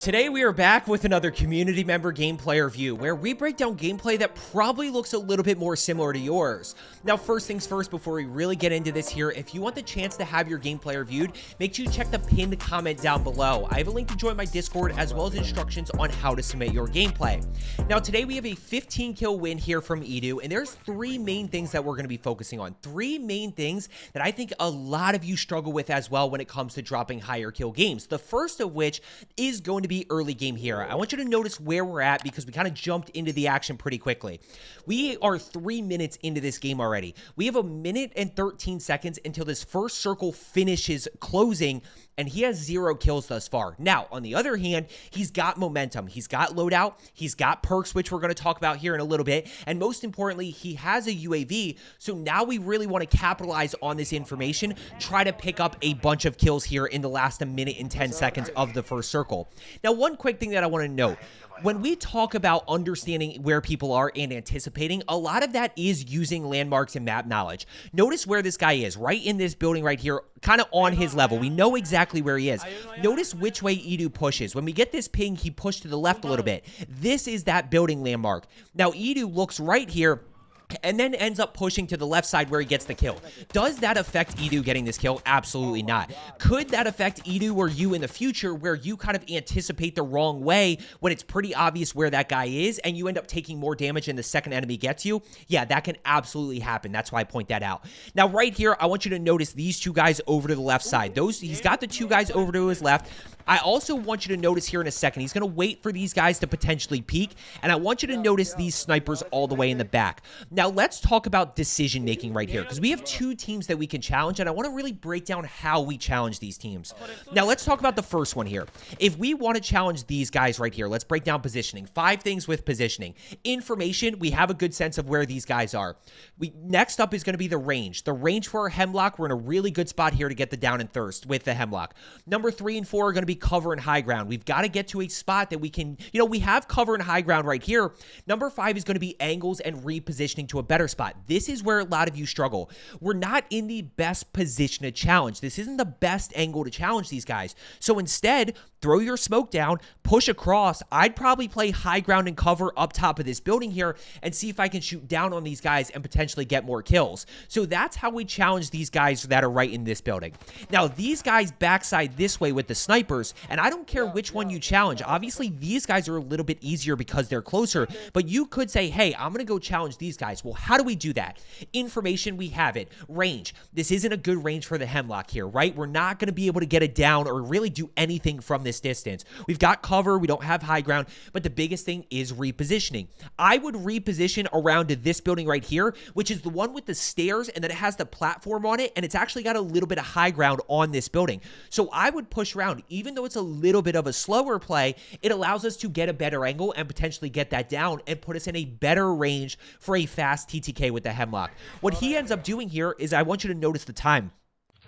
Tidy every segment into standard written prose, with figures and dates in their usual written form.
Today we are back with another community member gameplay review where we break down gameplay that probably looks a little bit more similar to yours. Now first things first, before we really get into this here, if you want the chance to have your gameplay reviewed, make sure you check the pinned comment down below. I have a link to join my Discord as well as instructions on how to submit your gameplay. Now today we have a 15 kill win here from Edu, and there's three main things that we're going to be focusing on. Three main things that I think a lot of you struggle with as well when it comes to dropping higher kill games. The first of which is going to be early game here. I want you to notice where we're at because we kind of jumped into the action pretty quickly. We are 3 minutes into this game already. We have 1 minute and 13 seconds until this first circle finishes closing, and he has 0 kills thus far. Now, on the other hand, he's got momentum. He's got loadout. He's got perks, which we're going to talk about here in a little bit. And most importantly, he has a UAV. So now we really want to capitalize on this information, try to pick up a bunch of kills here in the last 1 minute and 10 seconds of the first circle. Now, one quick thing that I want to note. When we talk about understanding where people are and anticipating, a lot of that is using landmarks and map knowledge. Notice where this guy is, right in this building right here, kind of on his level. We know exactly where he is. Notice which way Edu pushes. When we get this ping, he pushed to the left a little bit. This is that building landmark. Now, Edu looks right here and then ends up pushing to the left side where he gets the kill. Does that affect Edu getting this kill? Absolutely not. Could that affect Edu or you in the future where you kind of anticipate the wrong way when it's pretty obvious where that guy is and you end up taking more damage and the second enemy gets you? Yeah, that can absolutely happen. That's why I point that out. Now, right here, I want you to notice these two guys over to the left side. He's got the two guys over to his left. I also want you to notice here in a second, he's going to wait for these guys to potentially peek, and I want you to notice these snipers all the way in the back. Now, let's talk about decision-making right here, because we have two teams that we can challenge, and I want to really break down how we challenge these teams. Now, let's talk about the first one here. If we want to challenge these guys right here, let's break down positioning. 5 things with positioning. Information, we have a good sense of where these guys are. Next up is going to be the range. The range for our hemlock, we're in a really good spot here to get the down and thirst with the hemlock. Number 3 and 4 are going to be cover and high ground. We've got to get to a spot that we can, we have cover and high ground right here. Number 5 is going to be angles and repositioning to a better spot. This is where a lot of you struggle. We're not in the best position to challenge. This isn't the best angle to challenge these guys. So instead, throw your smoke down, push across. I'd probably play high ground and cover up top of this building here and see if I can shoot down on these guys and potentially get more kills. So that's how we challenge these guys that are right in this building. Now, these guys backside this way with the snipers, and I don't care which one you challenge. Obviously, these guys are a little bit easier because they're closer, but you could say, hey, I'm going to go challenge these guys. Well, how do we do that? Information, we have it. Range. This isn't a good range for the hemlock here, right? We're not going to be able to get it down or really do anything from this distance. We've got cover. We don't have high ground, but the biggest thing is repositioning. I would reposition around to this building right here, which is the one with the stairs, and then it has the platform on it, and it's actually got a little bit of high ground on this building. So I would push around. Even though it's a little bit of a slower play, it allows us to get a better angle and potentially get that down and put us in a better range for a fast TTK with the hemlock. What he ends up doing here is, I want you to notice the time.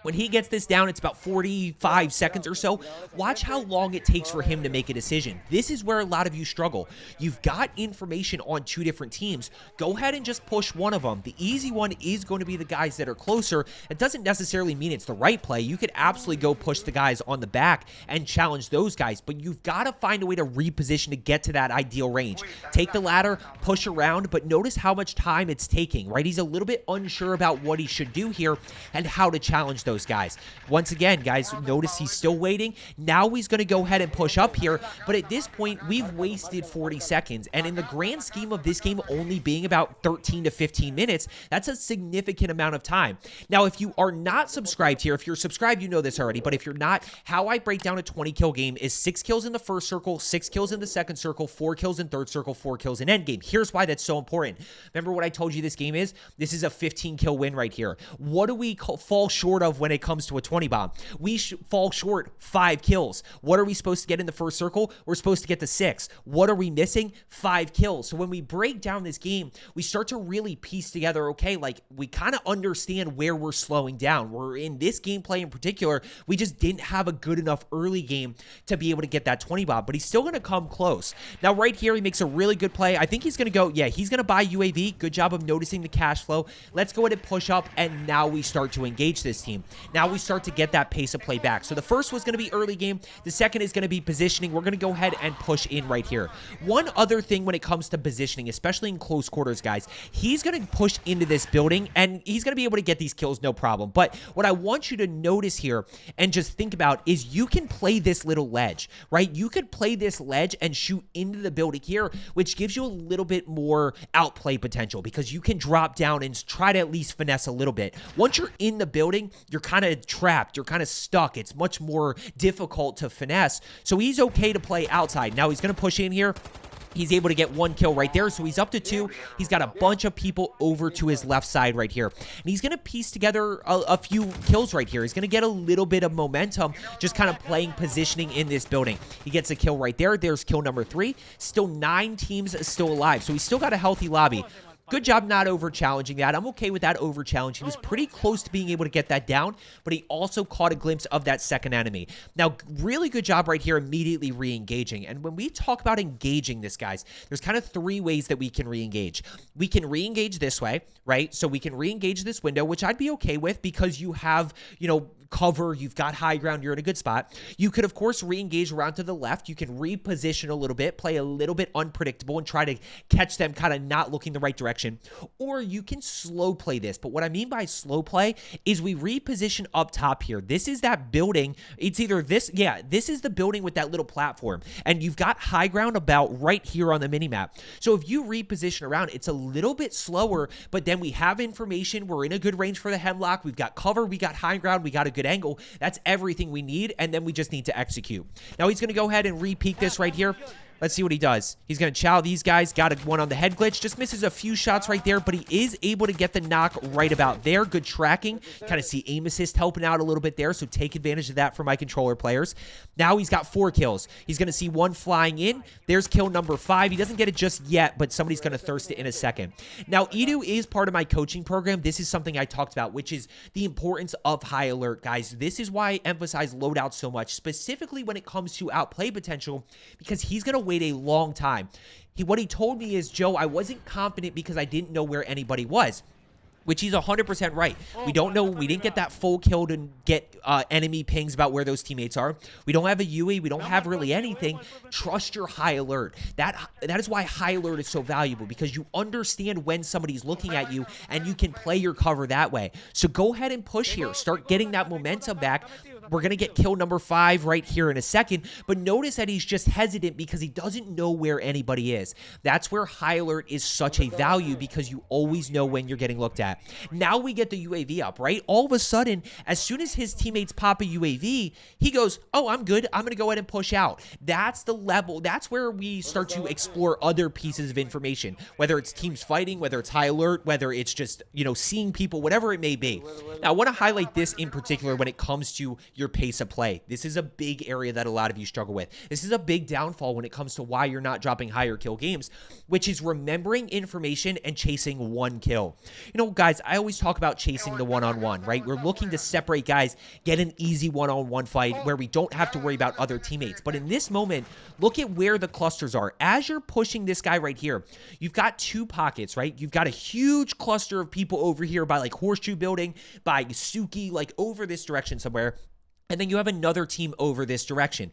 When he gets this down, it's about 45 seconds or so. Watch how long it takes for him to make a decision. This is where a lot of you struggle. You've got information on 2 different teams. Go ahead and just push one of them. The easy one is going to be the guys that are closer. It doesn't necessarily mean it's the right play. You could absolutely go push the guys on the back and challenge those guys, but you've got to find a way to reposition to get to that ideal range. Take the ladder, push around, but notice how much time it's taking, right? He's a little bit unsure about what he should do here and how to challenge those guys. Once again, guys, notice he's still waiting. Now he's going to go ahead and push up here, but at this point, we've wasted 40 seconds, and in the grand scheme of this game only being about 13 to 15 minutes, that's a significant amount of time. Now, if you are not subscribed here, if you're subscribed, you know this already, but if you're not, how I break down a 20 kill game is 6 kills in the first circle, 6 kills in the second circle, 4 kills in third circle, 4 kills in endgame. Here's why that's so important. Remember what I told you this game is? This is a 15 kill win right here. What do we fall short of when it comes to a 20 bomb? We fall short 5 kills. What are we supposed to get in the first circle? We're supposed to get to 6. What are we missing? 5 kills. So when we break down this game, we start to really piece together, okay, like we kind of understand where we're slowing down. We're in this gameplay in particular, we just didn't have a good enough early game to be able to get that 20 bomb, but he's still going to come close. Now right here, he makes a really good play. I think he's going to go, yeah, he's going to buy UAV. Good job of noticing the cash flow. Let's go ahead and push up, and now we start to engage this team. Now we start to get that pace of play back. So the first was going to be early game. The second is going to be positioning. We're going to go ahead and push in right here. One other thing when it comes to positioning, especially in close quarters, guys, he's going to push into this building and he's going to be able to get these kills, no problem. But what I want you to notice here and just think about is you can play this little ledge, right? You could play this ledge and shoot into the building here, which gives you a little bit more outplay potential because you can drop down and try to at least finesse a little bit. Once you're in the building, you're kind of trapped. You're kind of stuck. It's much more difficult to finesse. So he's okay to play outside. Now he's going to push in here. He's able to get one kill right there, so he's up to 2. He's got a bunch of people over to his left side right here. And he's going to piece together a few kills right here. He's going to get a little bit of momentum just kind of playing positioning in this building. He gets a kill right there. There's kill number 3. Still 9 teams still alive, so he's still got a healthy lobby. Good job not over-challenging that. I'm okay with that over-challenge. He was pretty close to being able to get that down, but he also caught a glimpse of that second enemy. Now, really good job right here immediately re-engaging. And when we talk about engaging this, guys, there's kind of 3 ways that we can re-engage. We can re-engage this way, right? So we can re-engage this window, which I'd be okay with because you have, you know, cover, you've got high ground, you're in a good spot. You could, of course, re-engage around to the left. You can reposition a little bit, play a little bit unpredictable and try to catch them kind of not looking the right direction. Or you can slow play this. But what I mean by slow play is we reposition up top here. This is that building. It's either this, yeah, this is the building with that little platform. And you've got high ground about right here on the minimap. So if you reposition around, it's a little bit slower, but then we have information. We're in a good range for the hemlock. We've got cover. We got high ground. We got a good angle. That's everything we need, and then we just need to execute. Now he's going to go ahead and re-peek this right here. Let's see what he does. He's going to chow these guys. Got one on the head glitch. Just misses a few shots right there, but he is able to get the knock right about there. Good tracking. Kind of see aim assist helping out a little bit there, so take advantage of that for my controller players. Now he's got 4 kills. He's going to see 1 flying in. There's kill number 5. He doesn't get it just yet, but somebody's going to thirst it in a second. Now, Edu is part of my coaching program. This is something I talked about, which is the importance of high alert, guys. This is why I emphasize loadout so much, specifically when it comes to outplay potential, because he's going to wait a long time. What he told me is, Joe, I wasn't confident because I didn't know where anybody was. Which he's 100% right. We don't know. We didn't get that full kill to get enemy pings about where those teammates are. We don't have a UE. We don't have really anything. Trust your high alert. That is why high alert is so valuable, because you understand when somebody's looking at you and you can play your cover that way. So go ahead and push here. Start getting that momentum back. We're going to get kill number 5 right here in a second, but notice that he's just hesitant because he doesn't know where anybody is. That's where high alert is such a value, because you always know when you're getting looked at. Now we get the UAV up, right? All of a sudden, as soon as his teammates pop a UAV, he goes, oh, I'm good. I'm going to go ahead and push out. That's the level. That's where we start to explore other pieces of information, whether it's teams fighting, whether it's high alert, whether it's just, you know, seeing people, whatever it may be. Now, I want to highlight this in particular when it comes to your pace of play. This is a big area that a lot of you struggle with. This is a big downfall when it comes to why you're not dropping higher kill games, which is remembering information and chasing 1 kill. You know, guys, I always talk about chasing the one-on-one, right? We're looking to separate guys, get an easy one-on-one fight where we don't have to worry about other teammates. But in this moment, look at where the clusters are. As you're pushing this guy right here, you've got 2 pockets, right? You've got a huge cluster of people over here by like Horseshoe Building, by Suki, like over this direction somewhere. And then you have another team over this direction.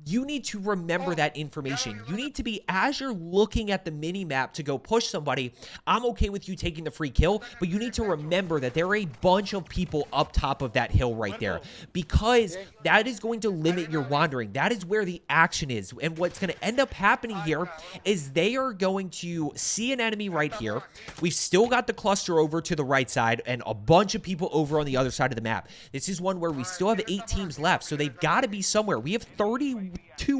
You need to remember that information. You need to be, as you're looking at the mini map to go push somebody, I'm okay with you taking the free kill, but you need to remember that there are a bunch of people up top of that hill right there, because that is going to limit your wandering. That is where the action is. And what's going to end up happening here is they are going to see an enemy right here. We've still got the cluster over to the right side and a bunch of people over on the other side of the map. This is one where we still have 8 teams left, so they've got to be somewhere. We have 32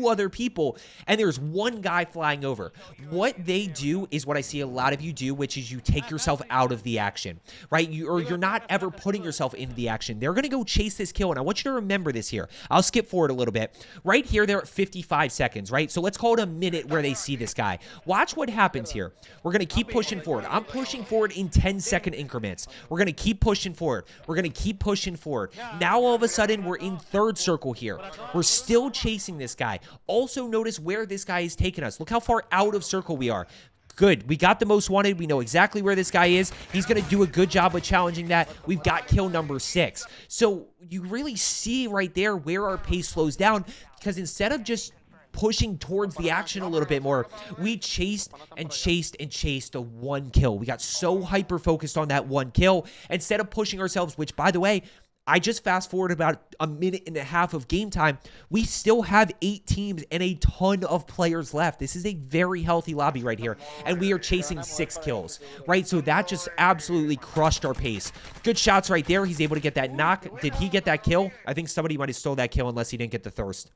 other people, and there's 1 guy flying over. What they do is what I see a lot of you do, which is you take yourself out of the action, right? You're not ever putting yourself into the action. They're going to go chase this kill, and I want you to remember this here. I'll skip forward a little bit. Right here, they're at 55 seconds, right? So let's call it a minute where they see this guy. Watch what happens here. We're going to keep pushing forward. I'm pushing forward in 10-second increments. We're going to keep pushing forward. We're going to keep pushing forward. Now, all of a sudden, we're in 3rd circle here. We're still chasing this guy. Also, notice where this guy is taking us. Look how far out of circle we are. Good. We got the most wanted. We know exactly where this guy is. He's going to do a good job of challenging that. We've got kill number 6. So you really see right there where our pace slows down, because instead of just pushing towards the action a little bit more, we chased and chased and chased a 1 kill. We got so hyper focused on that 1 kill instead of pushing ourselves, which, by the way, I just fast forward about a minute and a half of game time. We still have 8 teams and a ton of players left. This is a very healthy lobby right here, and we are chasing 6 kills, right? So that just absolutely crushed our pace. Good shots right there. He's able to get that knock. Did he get that kill? I think somebody might have stole that kill unless he didn't get the thirst.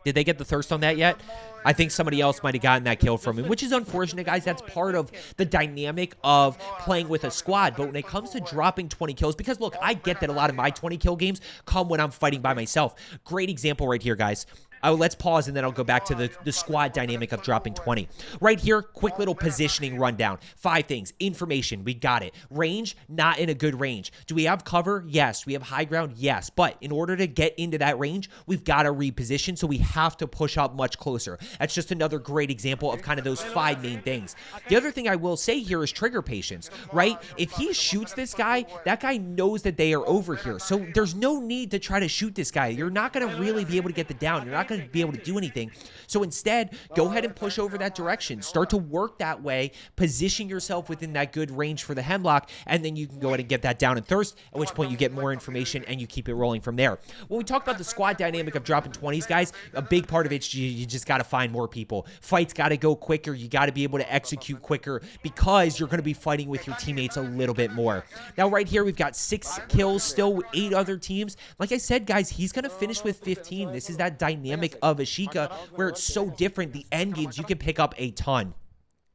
Did they get the thirst on that yet? I think somebody else might have gotten that kill from him, which is unfortunate, guys. That's part of the dynamic of playing with a squad. But when it comes to dropping 20 kills, because, look, I get that a lot of my 20 kill games come when I'm fighting by myself. Great example right here, guys. Let's pause, and then I'll go back to the squad dynamic of dropping 20. Right here, quick little positioning rundown. 5 things. Information, we got it. Range, not in a good range. Do we have cover? Yes. We have high ground? Yes. But in order to get into that range, we've got to reposition, so we have to push up much closer. That's just another great example of kind of those 5 main things. The other thing I will say here is trigger patience, right? If he shoots this guy, that guy knows that they are over here. So there's no need to try to shoot this guy. You're not going to really be able to get the down. You're not going to be able to do anything. So instead, go ahead and push over that direction. Start to work that way. Position yourself within that good range for the hemlock, and then you can go ahead and get that down and thirst, at which point you get more information and you keep it rolling from there. When we talk about the squad dynamic of dropping 20s, guys, a big part of it is you just got to find more people. Fights got to go quicker. You got to be able to execute quicker, because you're going to be fighting with your teammates a little bit more. Now, right here, we've got 6 kills still with 8 other teams. Like I said, guys, he's going to finish with 15. This is that dynamic of Ashika where it's so different. The end games, you can pick up a ton.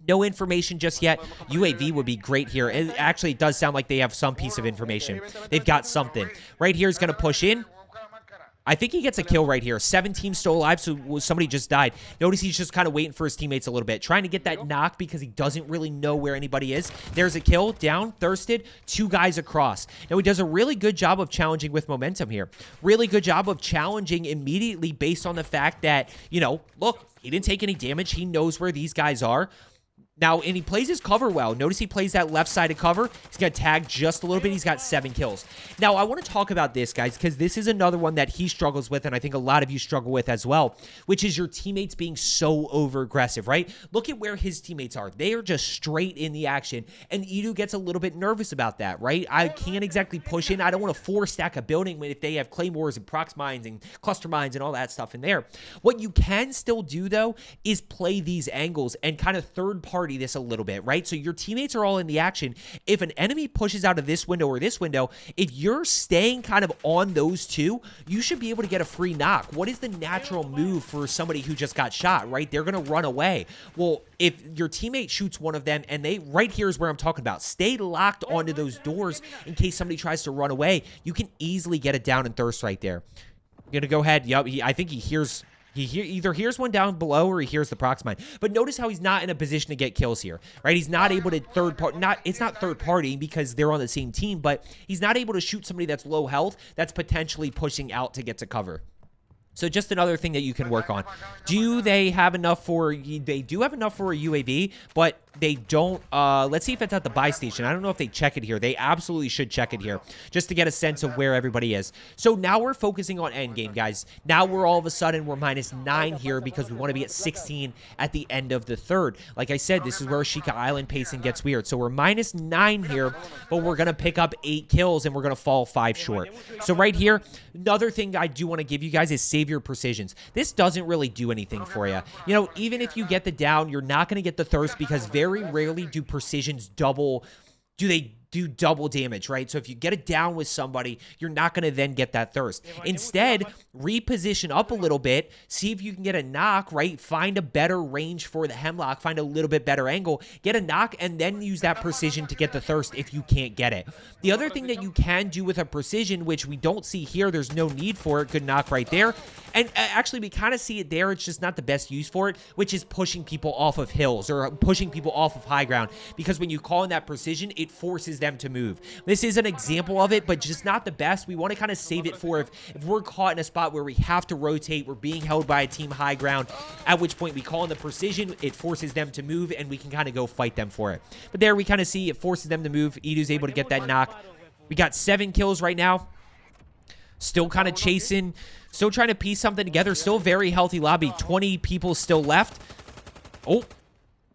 No information just yet. UAV would be great here. And actually, it does sound like they have some piece of information. They've got something. Right here is going to push in. I think he gets a kill right here. 7 teams still alive, so somebody just died. Notice he's just kind of waiting for his teammates a little bit, trying to get that knock because he doesn't really know where anybody is. There's a kill, down, thirsted, 2 guys across. Now, he does a really good job of challenging with momentum here. Really good job of challenging immediately based on the fact that, you know, look, he didn't take any damage. He knows where these guys are. Now, and he plays his cover well. Notice he plays that left-sided cover. He's going to tag just a little bit. He's got 7 kills. Now, I want to talk about this, guys, because this is another one that he struggles with, and I think a lot of you struggle with as well, which is your teammates being so over-aggressive, right? Look at where his teammates are. They are just straight in the action, and Edu gets a little bit nervous about that, right? I can't exactly push in. I don't want to 4-stack a building if they have claymores and prox mines and cluster mines and all that stuff in there. What you can still do, though, is play these angles and kind of third-party this a little bit, right? So your teammates are all in the action. If an enemy pushes out of this window or this window, if you're staying kind of on those two, you should be able to get a free knock. What is the natural move for somebody who just got shot, right? They're going to run away. Well, if your teammate shoots one of them and they, right here is where I'm talking about, stay locked onto those doors in case somebody tries to run away, you can easily get it down and thirst right there. I'm going to go ahead. Yep, I think he hears... He either hears one down below or he hears the prox mine. But notice how he's not in a position to get kills here, right? He's not able to it's not third party because they're on the same team, but he's not able to shoot somebody that's low health that's potentially pushing out to get to cover. So just another thing that you can work on. Do they have enough for... They do have enough for a UAV, but they don't... let's see if it's at the buy station. I don't know if they check it here. They absolutely should check it here just to get a sense of where everybody is. So now we're focusing on endgame, guys. Now we're all of a sudden, we're -9 here because we want to be at 16 at the end of the third. Like I said, this is where Ashika Island pacing gets weird. So we're -9 here, but we're going to pick up 8 kills and we're going to fall 5 short. So right here, another thing I do want to give you guys is save your precisions. This doesn't really do anything for you. You know, even if you get the down, you're not going to get the thirst because very rarely do precisions double damage, right? So if you get it down with somebody, you're not going to then get that thirst. Instead, reposition up a little bit, see if you can get a knock, right? Find a better range for the hemlock, find a little bit better angle, get a knock, and then use that precision to get the thirst if you can't get it. The other thing that you can do with a precision, which we don't see here, there's no need for it, good knock right there. And actually, we kind of see it there, it's just not the best use for it, which is pushing people off of hills or pushing people off of high ground. Because when you call in that precision, it forces them to move. This is an example of it, but just not the best. We want to kind of save it for if we're caught in a spot where we have to rotate, we're being held by a team high ground, at which point we call in the precision, it forces them to move, and we can kind of go fight them for it. But there we kind of see it forces them to move. Edu's able to get that knock. We got 7 kills right now. Still kind of chasing, still trying to piece something together. Still very healthy lobby. 20 people still left. Oh,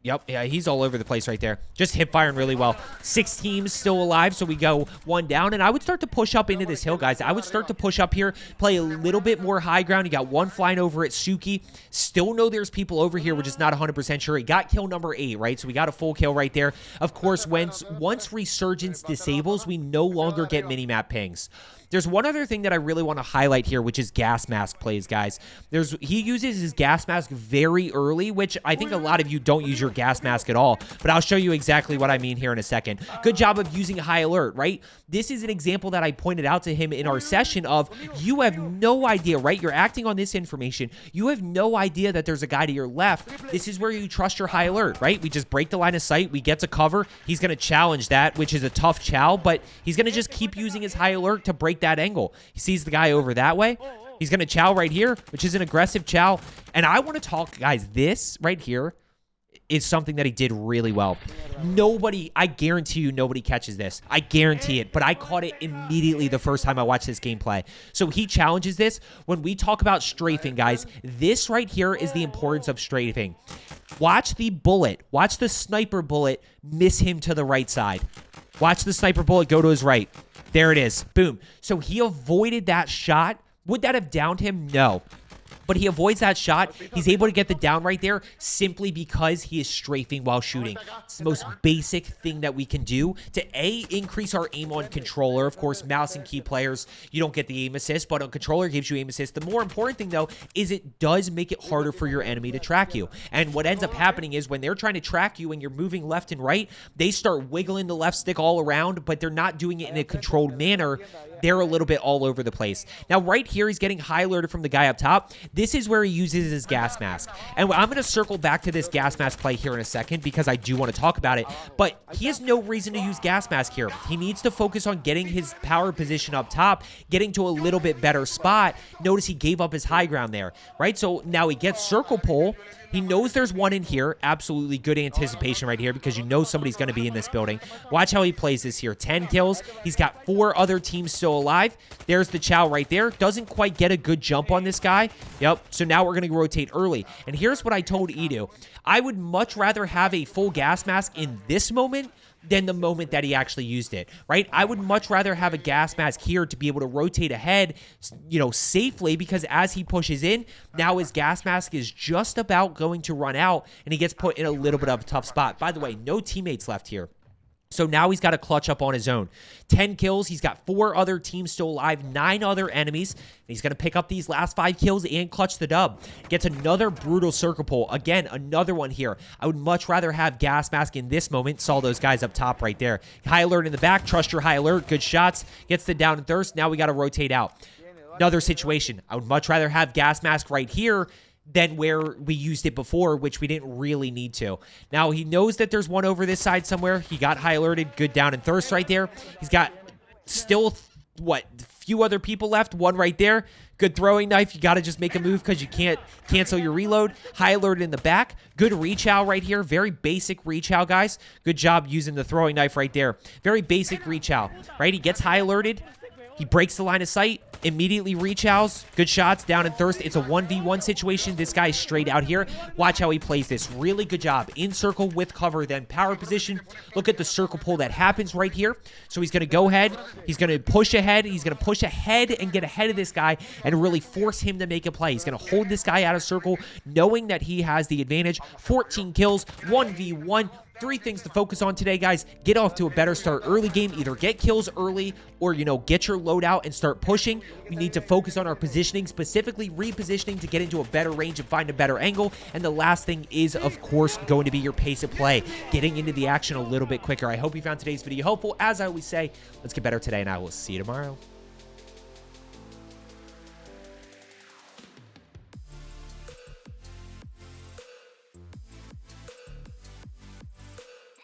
yep. Yeah, he's all over the place right there. Just hip firing really well. 6 teams still alive, so we go 1 down. And I would start to push up into this hill, guys. I would start to push up here, play a little bit more high ground. You got 1 flying over at Suki. Still know there's people over here. We're just not 100% sure. He got kill number 8, right? So we got a full kill right there. Of course, once Resurgence disables, we no longer get minimap pings. There's one other thing that I really want to highlight here, which is gas mask plays, guys. He uses his gas mask very early, which I think a lot of you don't use your gas mask at all, but I'll show you exactly what I mean here in a second. Good job of using high alert, right? This is an example that I pointed out to him in our session of you have no idea, right? You're acting on this information. You have no idea that there's a guy to your left. This is where you trust your high alert, right? We just break the line of sight. We get to cover. He's going to challenge that, which is a tough chow, but he's going to just keep using his high alert to break that angle. He sees the guy over that way. He's going to chow right here, which is an aggressive chow. And I want to talk, guys, this right here is something that he did really well. Nobody, I guarantee you, nobody catches this. I guarantee it, but I caught it immediately the first time I watched this gameplay. So he challenges this. When we talk about strafing, guys, this right here is the importance of strafing. Watch the bullet, watch the sniper bullet miss him to the right side. Watch the sniper bullet go to his right. There it is. Boom. So he avoided that shot. Would that have downed him? No. But he avoids that shot. He's able to get the down right there simply because he is strafing while shooting. It's the most basic thing that we can do to increase our aim on controller. Of course, mouse and key players, you don't get the aim assist, but on controller, it gives you aim assist. The more important thing, though, is it does make it harder for your enemy to track you. And what ends up happening is when they're trying to track you and you're moving left and right, they start wiggling the left stick all around, but they're not doing it in a controlled manner. They're a little bit all over the place. Now, right here, he's getting high alerted from the guy up top. This is where he uses his gas mask. And I'm going to circle back to this gas mask play here in a second because I do want to talk about it. But he has no reason to use gas mask here. He needs to focus on getting his power position up top, getting to a little bit better spot. Notice he gave up his high ground there, right? So now he gets circle pull. He knows there's one in here. Absolutely good anticipation right here because you know somebody's going to be in this building. Watch how he plays this here. 10 kills. He's got 4 other teams still alive. There's the chow right there. Doesn't quite get a good jump on this guy. Yep. So now we're going to rotate early. And here's what I told Edu. I would much rather have a full gas mask in this moment than the moment that he actually used it, right? I would much rather have a gas mask here to be able to rotate ahead, you know, safely, because as he pushes in, now his gas mask is just about going to run out, and he gets put in a little bit of a tough spot. By the way, no teammates left here. So now he's got to clutch up on his own. 10 kills. He's got 4 other teams still alive, 9 other enemies. And he's going to pick up these last 5 kills and clutch the dub. Gets another brutal circle pull. Again, another one here. I would much rather have gas mask in this moment. Saw those guys up top right there. High alert in the back. Trust your high alert. Good shots. Gets the down and thirst. Now we got to rotate out. Another situation. I would much rather have gas mask right here than where we used it before, which we didn't really need to. Now, he knows that there's one over this side somewhere. He got high alerted. Good down and thirst right there. He's got still, what, few other people left. One right there. Good throwing knife. You got to just make a move because you can't cancel your reload. High alert in the back. Good reach out right here. Very basic reach out, guys. Good job using the throwing knife right there. Very basic reach out, right? He gets high alerted. He breaks the line of sight, immediately reach outs, good shots, down and thirst. It's a 1v1 situation. This guy's straight out here. Watch how he plays this. Really good job. In circle with cover, then power position. Look at the circle pull that happens right here. So he's going to go ahead. He's going to push ahead. He's going to push ahead and get ahead of this guy and really force him to make a play. He's going to hold this guy out of circle, knowing that he has the advantage. 14 kills, 1v1. 3 things to focus on today, guys. Get off to a better start early game. Either get kills early or, you know, get your load out and start pushing. We need to focus on our positioning, specifically repositioning to get into a better range and find a better angle. And the last thing is, of course, going to be your pace of play, getting into the action a little bit quicker. I hope you found today's video helpful. As I always say, let's get better today, and I will see you tomorrow.